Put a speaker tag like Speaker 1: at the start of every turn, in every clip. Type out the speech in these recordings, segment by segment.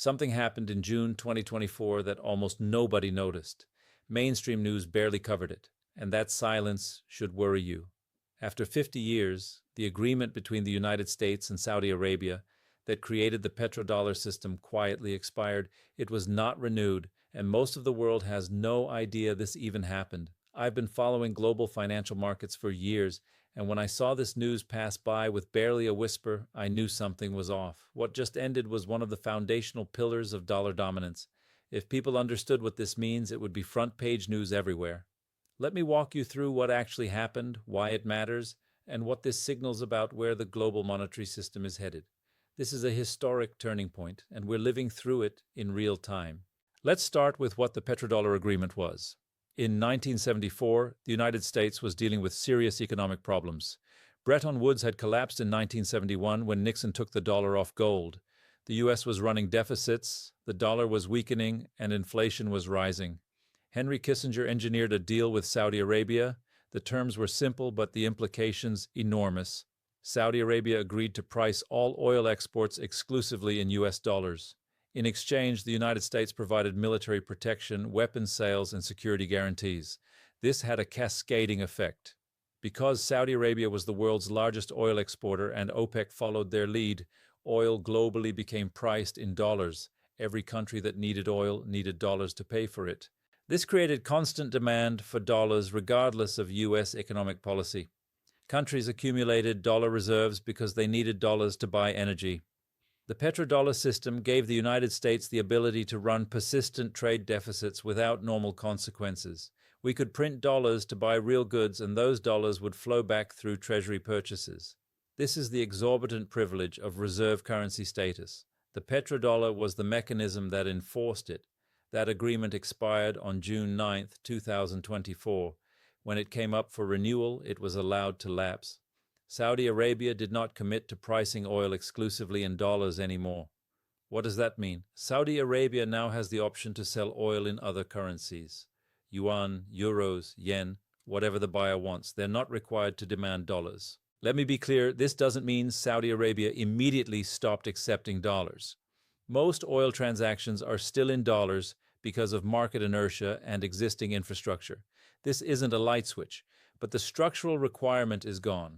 Speaker 1: Something happened in June 2024 that almost nobody noticed. Mainstream news barely covered it, and that silence should worry you. After 50 years, the agreement between the United States and Saudi Arabia that created the petrodollar system quietly expired. It was not renewed, and most of the world has no idea this even happened. I've been following global financial markets for years, and when I saw this news pass by with barely a whisper, I knew something was off. What just ended was one of the foundational pillars of dollar dominance. If people understood what this means, it would be front-page news everywhere. Let me walk you through what actually happened, why it matters, and what this signals about where the global monetary system is headed. This is a historic turning point, and we're living through it in real time. Let's start with what the petrodollar agreement was. In 1974, the United States was dealing with serious economic problems. Bretton Woods had collapsed in 1971 when Nixon took the dollar off gold. The U.S. was running deficits, the dollar was weakening, and inflation was rising. Henry Kissinger engineered a deal with Saudi Arabia. The terms were simple, but the implications enormous. Saudi Arabia agreed to price all oil exports exclusively in U.S. dollars. In exchange, the United States provided military protection, weapons sales, and security guarantees. This had a cascading effect. Because Saudi Arabia was the world's largest oil exporter and OPEC followed their lead, oil globally became priced in dollars. Every country that needed oil needed dollars to pay for it. This created constant demand for dollars regardless of U.S. economic policy. Countries accumulated dollar reserves because they needed dollars to buy energy. The petrodollar system gave the United States the ability to run persistent trade deficits without normal consequences. We could print dollars to buy real goods, and those dollars would flow back through Treasury purchases. This is the exorbitant privilege of reserve currency status. The petrodollar was the mechanism that enforced it. That agreement expired on June 9, 2024. When it came up for renewal, it was allowed to lapse. Saudi Arabia did not commit to pricing oil exclusively in dollars anymore. What does that mean? Saudi Arabia now has the option to sell oil in other currencies. Yuan, euros, yen, whatever the buyer wants. They're not required to demand dollars. Let me be clear, this doesn't mean Saudi Arabia immediately stopped accepting dollars. Most oil transactions are still in dollars because of market inertia and existing infrastructure. This isn't a light switch, but the structural requirement is gone.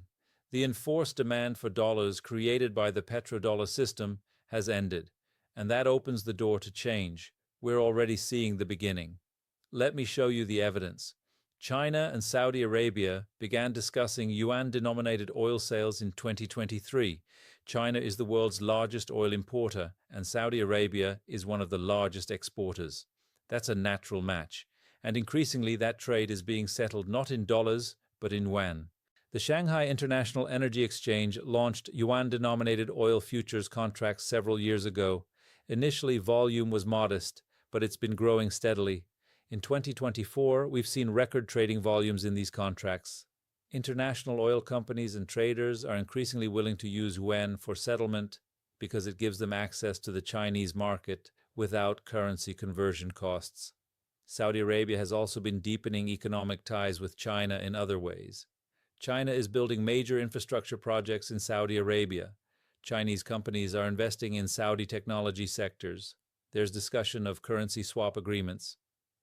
Speaker 1: The enforced demand for dollars created by the petrodollar system has ended, and that opens the door to change. We're already seeing the beginning. Let me show you the evidence. China and Saudi Arabia began discussing yuan-denominated oil sales in 2023. China is the world's largest oil importer, and Saudi Arabia is one of the largest exporters. That's a natural match, and increasingly that trade is being settled not in dollars, but in yuan. The Shanghai International Energy Exchange launched yuan-denominated oil futures contracts several years ago. Initially, volume was modest, but it's been growing steadily. In 2024, we've seen record trading volumes in these contracts. International oil companies and traders are increasingly willing to use yuan for settlement because it gives them access to the Chinese market without currency conversion costs. Saudi Arabia has also been deepening economic ties with China in other ways. China is building major infrastructure projects in Saudi Arabia. Chinese companies are investing in Saudi technology sectors. There's discussion of currency swap agreements.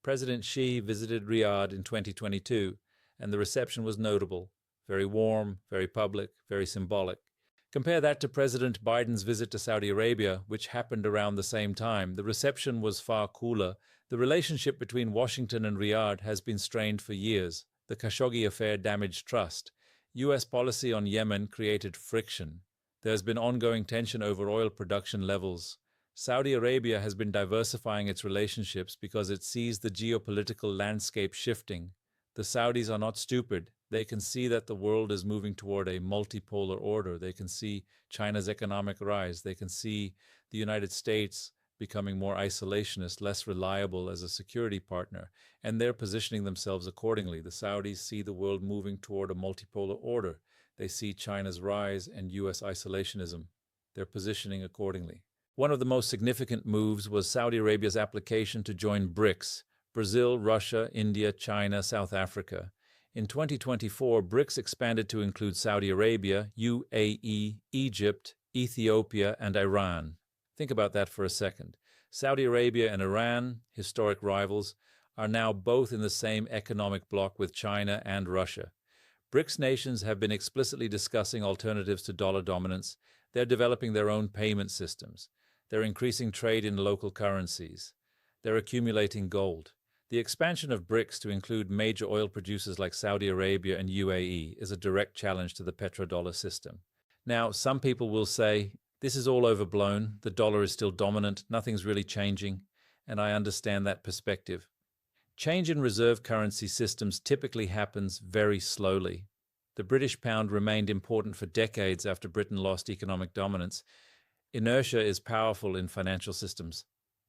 Speaker 1: President Xi visited Riyadh in 2022, and the reception was notable. Very warm, very public, very symbolic. Compare that to President Biden's visit to Saudi Arabia, which happened around the same time. The reception was far cooler. The relationship between Washington and Riyadh has been strained for years. The Khashoggi affair damaged trust. U.S. policy on Yemen created friction. There's been ongoing tension over oil production levels. Saudi Arabia has been diversifying its relationships because it sees the geopolitical landscape shifting. The Saudis are not stupid. They can see that the world is moving toward a multipolar order. They can see China's economic rise. They can see the United States becoming more isolationist, less reliable as a security partner, and they're positioning themselves accordingly. The Saudis see the world moving toward a multipolar order. They see China's rise and U.S. isolationism. They're positioning accordingly. One of the most significant moves was Saudi Arabia's application to join BRICS: Brazil, Russia, India, China, South Africa. In 2024, BRICS expanded to include Saudi Arabia, UAE, Egypt, Ethiopia, and Iran. Think about that for a second. Saudi Arabia and Iran, historic rivals, are now both in the same economic bloc with China and Russia. BRICS nations have been explicitly discussing alternatives to dollar dominance. They're developing their own payment systems. They're increasing trade in local currencies. They're accumulating gold. The expansion of BRICS to include major oil producers like Saudi Arabia and UAE is a direct challenge to the petrodollar system. Now, some people will say, this is all overblown, the dollar is still dominant, nothing's really changing, and I understand that perspective. Change in reserve currency systems typically happens very slowly. The British pound remained important for decades after Britain lost economic dominance. Inertia is powerful in financial systems.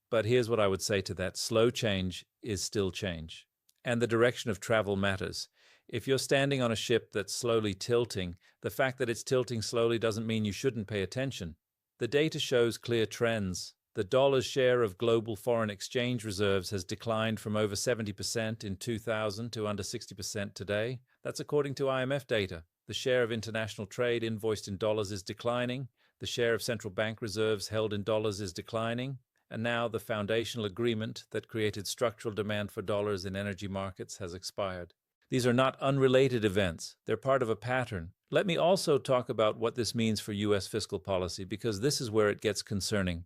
Speaker 1: But here's what I would say to that. Slow change is still change. And the direction of travel matters. If you're standing on a ship that's slowly tilting, the fact that it's tilting slowly doesn't mean you shouldn't pay attention. The data shows clear trends. The dollar's share of global foreign exchange reserves has declined from over 70% in 2000 to under 60% today. That's according to IMF data. The share of international trade invoiced in dollars is declining. The share of central bank reserves held in dollars is declining. And now the foundational agreement that created structural demand for dollars in energy markets has expired. These are not unrelated events. They're part of a pattern. Let me also talk about what this means for U.S. fiscal policy, because this is where it gets concerning.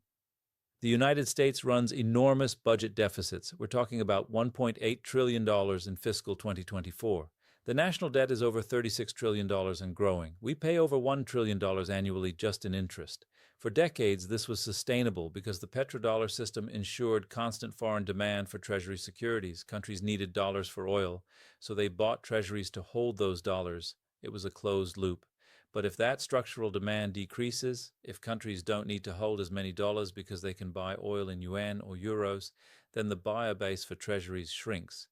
Speaker 1: The United States runs enormous budget deficits. We're talking about $1.8 trillion in fiscal 2024. The national debt is over $36 trillion and growing. We pay over $1 trillion annually just in interest. For decades, this was sustainable because the petrodollar system ensured constant foreign demand for Treasury securities. Countries needed dollars for oil, so they bought Treasuries to hold those dollars. It was a closed loop. But if that structural demand decreases, if countries don't need to hold as many dollars because they can buy oil in yuan or euros, then the buyer base for treasuries shrinks.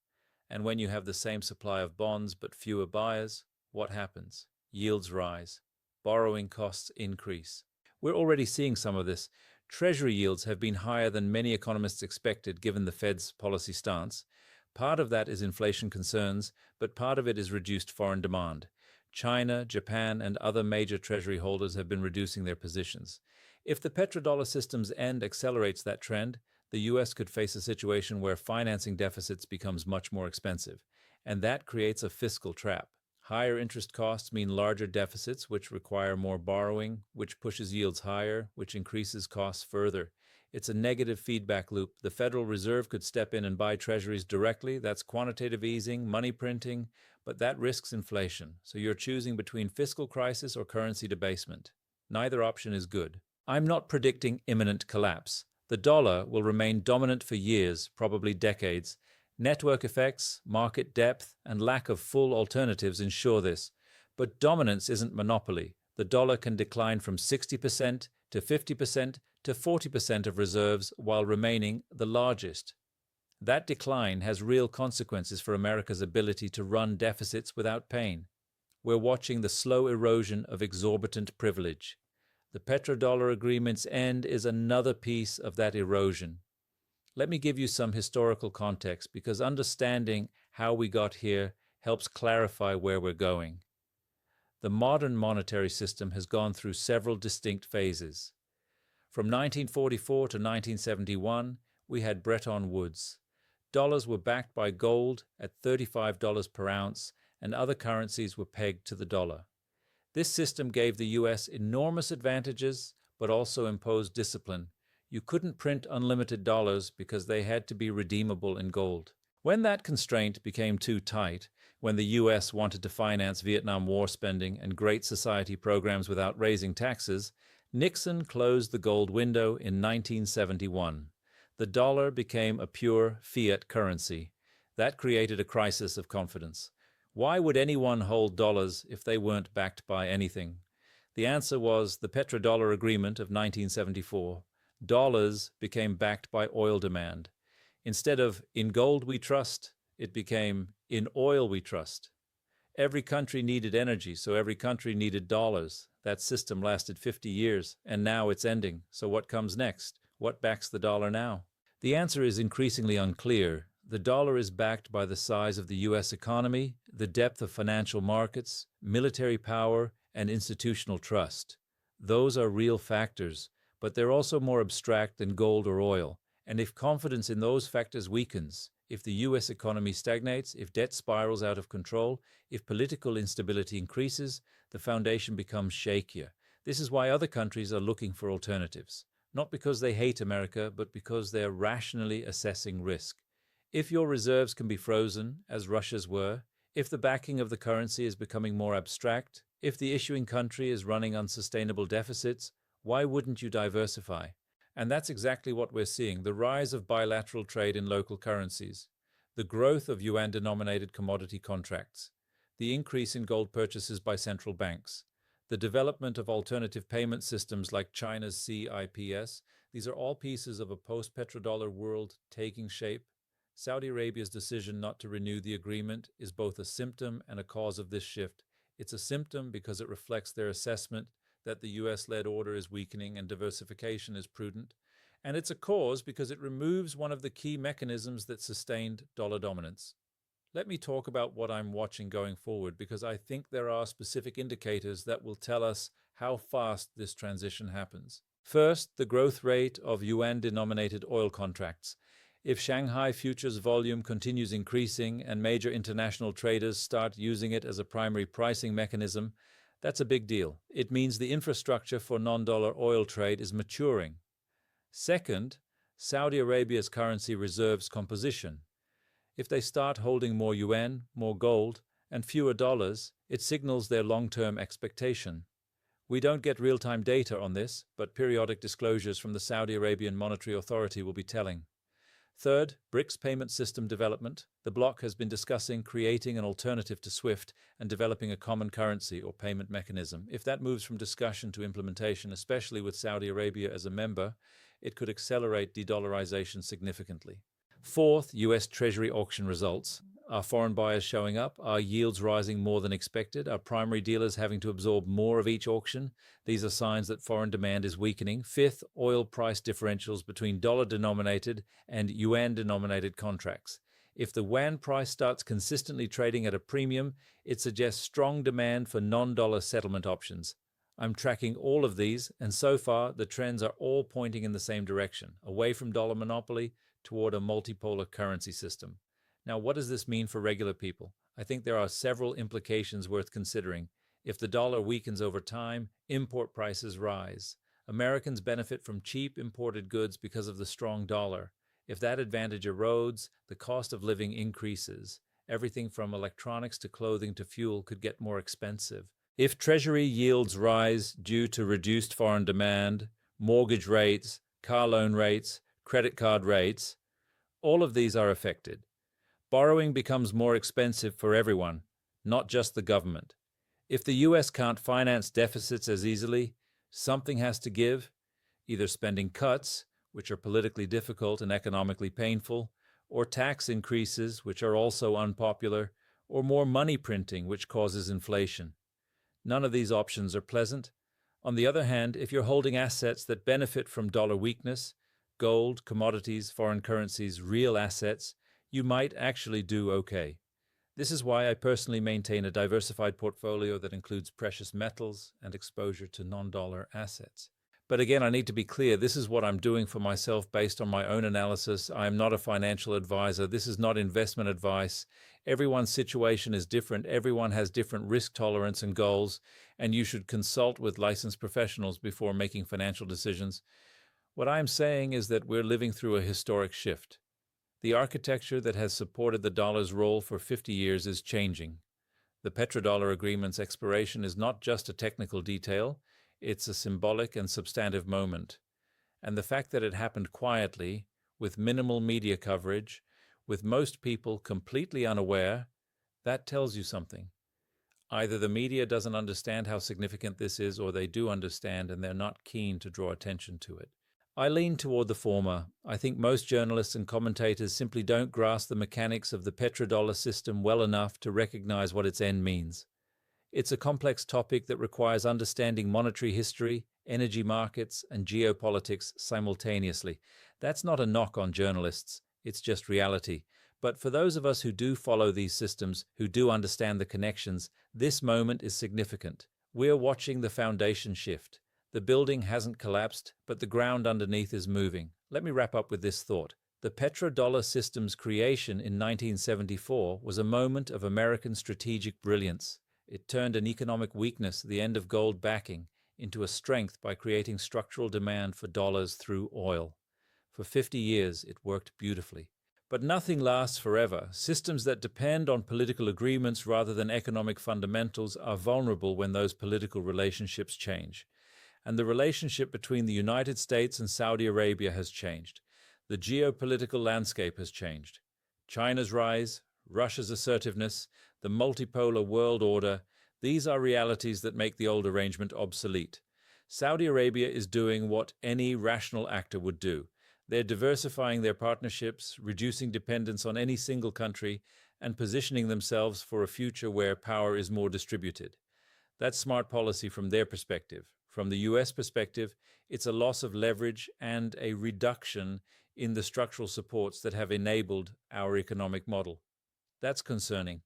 Speaker 1: And when you have the same supply of bonds but fewer buyers, what happens? Yields rise. Borrowing costs increase. We're already seeing some of this. Treasury yields have been higher than many economists expected given the Fed's policy stance. Part of that is inflation concerns, but part of it is reduced foreign demand. China, Japan, and other major treasury holders have been reducing their positions. If the petrodollar system's end accelerates that trend, the U.S. could face a situation where financing deficits becomes much more expensive, and that creates a fiscal trap. Higher interest costs mean larger deficits, which require more borrowing, which pushes yields higher, which increases costs further. It's a negative feedback loop. The Federal Reserve could step in and buy treasuries directly. That's quantitative easing, money printing, but that risks inflation. So you're choosing between fiscal crisis or currency debasement. Neither option is good. I'm not predicting imminent collapse. The dollar will remain dominant for years, probably decades. Network effects, market depth, and lack of full alternatives ensure this. But dominance isn't monopoly. The dollar can decline from 60% to 50% to 40% of reserves while remaining the largest. That decline has real consequences for America's ability to run deficits without pain. We're watching the slow erosion of exorbitant privilege. The petrodollar agreement's end is another piece of that erosion. Let me give you some historical context, because understanding how we got here helps clarify where we're going. The modern monetary system has gone through several distinct phases. From 1944 to 1971, we had Bretton Woods. Dollars were backed by gold at $35 per ounce, and other currencies were pegged to the dollar. This system gave the U.S. enormous advantages, but also imposed discipline. You couldn't print unlimited dollars because they had to be redeemable in gold. When that constraint became too tight, when the U.S. wanted to finance Vietnam War spending and Great Society programs without raising taxes, Nixon closed the gold window in 1971. The dollar became a pure fiat currency. That created a crisis of confidence. Why would anyone hold dollars if they weren't backed by anything? The answer was the petrodollar agreement of 1974. Dollars became backed by oil demand. Instead of "in gold we trust," it became "in oil we trust." Every country needed energy, so every country needed dollars. That system lasted 50 years, and now it's ending. So what comes next? What backs the dollar now? The answer is increasingly unclear. The dollar is backed by the size of the U.S. economy, the depth of financial markets, military power, and institutional trust. Those are real factors, but they're also more abstract than gold or oil, And if confidence in those factors weakens, if the US economy stagnates, if debt spirals out of control, if political instability increases, the foundation becomes shakier. This is why other countries are looking for alternatives, not because they hate America, but because they're rationally assessing risk. If your reserves can be frozen, as Russia's were, if the backing of the currency is becoming more abstract, if the issuing country is running unsustainable deficits, why wouldn't you diversify? And that's exactly what we're seeing, the rise of bilateral trade in local currencies, the growth of yuan-denominated commodity contracts, the increase in gold purchases by central banks, the development of alternative payment systems like China's CIPS. These are all pieces of a post-petrodollar world taking shape. Saudi Arabia's decision not to renew the agreement is both a symptom and a cause of this shift. It's a symptom because it reflects their assessment that the US-led order is weakening and diversification is prudent. And it's a cause because it removes one of the key mechanisms that sustained dollar dominance. Let me talk about what I'm watching going forward, because I think there are specific indicators that will tell us how fast this transition happens. First, the growth rate of yuan-denominated oil contracts. If Shanghai futures volume continues increasing and major international traders start using it as a primary pricing mechanism, that's a big deal. It means the infrastructure for non-dollar oil trade is maturing. Second, Saudi Arabia's currency reserves composition. If they start holding more yuan, more gold, and fewer dollars, it signals their long-term expectation. We don't get real-time data on this, but periodic disclosures from the Saudi Arabian Monetary Authority will be telling. Third, BRICS payment system development. The bloc has been discussing creating an alternative to SWIFT and developing a common currency or payment mechanism. If that moves from discussion to implementation, especially with Saudi Arabia as a member, it could accelerate de-dollarization significantly. Fourth, US Treasury auction results. Are foreign buyers showing up? Are yields rising more than expected? Are primary dealers having to absorb more of each auction? These are signs that foreign demand is weakening. Fifth, oil price differentials between dollar-denominated and yuan-denominated contracts. If the yuan price starts consistently trading at a premium, it suggests strong demand for non-dollar settlement options. I'm tracking all of these, and so far the trends are all pointing in the same direction, away from dollar monopoly toward a multipolar currency system. Now, what does this mean for regular people? I think there are several implications worth considering. If the dollar weakens over time, import prices rise. Americans benefit from cheap imported goods because of the strong dollar. If that advantage erodes, the cost of living increases. Everything from electronics to clothing to fuel could get more expensive. If Treasury yields rise due to reduced foreign demand, mortgage rates, car loan rates, credit card rates, all of these are affected. Borrowing becomes more expensive for everyone, not just the government. If the US can't finance deficits as easily, something has to give, either spending cuts, which are politically difficult and economically painful, or tax increases, which are also unpopular, or more money printing, which causes inflation. None of these options are pleasant. On the other hand, if you're holding assets that benefit from dollar weakness, gold, commodities, foreign currencies, real assets, you might actually do okay. This is why I personally maintain a diversified portfolio that includes precious metals and exposure to non-dollar assets. But again, I need to be clear, this is what I'm doing for myself based on my own analysis. I am not a financial advisor. This is not investment advice. Everyone's situation is different. Everyone has different risk tolerance and goals, and you should consult with licensed professionals before making financial decisions. What I'm saying is that we're living through a historic shift. The architecture that has supported the dollar's role for 50 years is changing. The petrodollar agreement's expiration is not just a technical detail, it's a symbolic and substantive moment. And the fact that it happened quietly, with minimal media coverage, with most people completely unaware, that tells you something. Either the media doesn't understand how significant this is, or they do understand and they're not keen to draw attention to it. I lean toward the former. I think most journalists and commentators simply don't grasp the mechanics of the petrodollar system well enough to recognize what its end means. It's a complex topic that requires understanding monetary history, energy markets, and geopolitics simultaneously. That's not a knock on journalists, it's just reality. But for those of us who do follow these systems, who do understand the connections, this moment is significant. We're watching the foundation shift. The building hasn't collapsed, but the ground underneath is moving. Let me wrap up with this thought. The petrodollar system's creation in 1974 was a moment of American strategic brilliance. It turned an economic weakness, the end of gold backing, into a strength by creating structural demand for dollars through oil. For 50 years, it worked beautifully. But nothing lasts forever. Systems that depend on political agreements rather than economic fundamentals are vulnerable when those political relationships change. And the relationship between the United States and Saudi Arabia has changed. The geopolitical landscape has changed. China's rise, Russia's assertiveness, the multipolar world order, these are realities that make the old arrangement obsolete. Saudi Arabia is doing what any rational actor would do. They're diversifying their partnerships, reducing dependence on any single country, and positioning themselves for a future where power is more distributed. That's smart policy from their perspective. From the US perspective, it's a loss of leverage and a reduction in the structural supports that have enabled our economic model. That's concerning.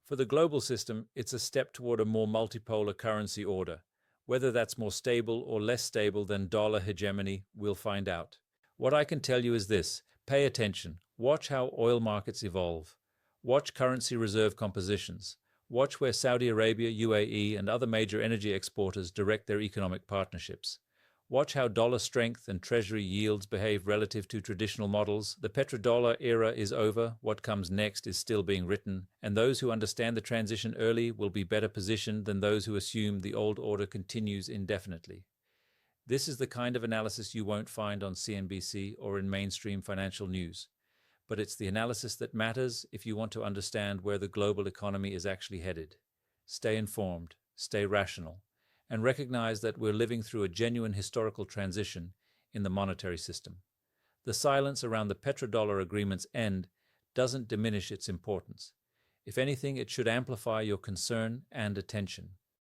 Speaker 1: For the global system, it's a step toward a more multipolar currency order. Whether that's more stable or less stable than dollar hegemony, we'll find out. What I can tell you is this: pay attention. Watch how oil markets evolve. Watch currency reserve compositions. Watch where Saudi Arabia, UAE, and other major energy exporters direct their economic partnerships. Watch how dollar strength and treasury yields behave relative to traditional models. The petrodollar era is over. What comes next is still being written, and those who understand the transition early will be better positioned than those who assume the old order continues indefinitely. This is the kind of analysis you won't find on CNBC or in mainstream financial news. But it's the analysis that matters if you want to understand where the global economy is actually headed. Stay informed, stay rational, and recognize that we're living through a genuine historical transition in the monetary system. The silence around the petrodollar agreement's end doesn't diminish its importance. If anything, it should amplify your concern and attention.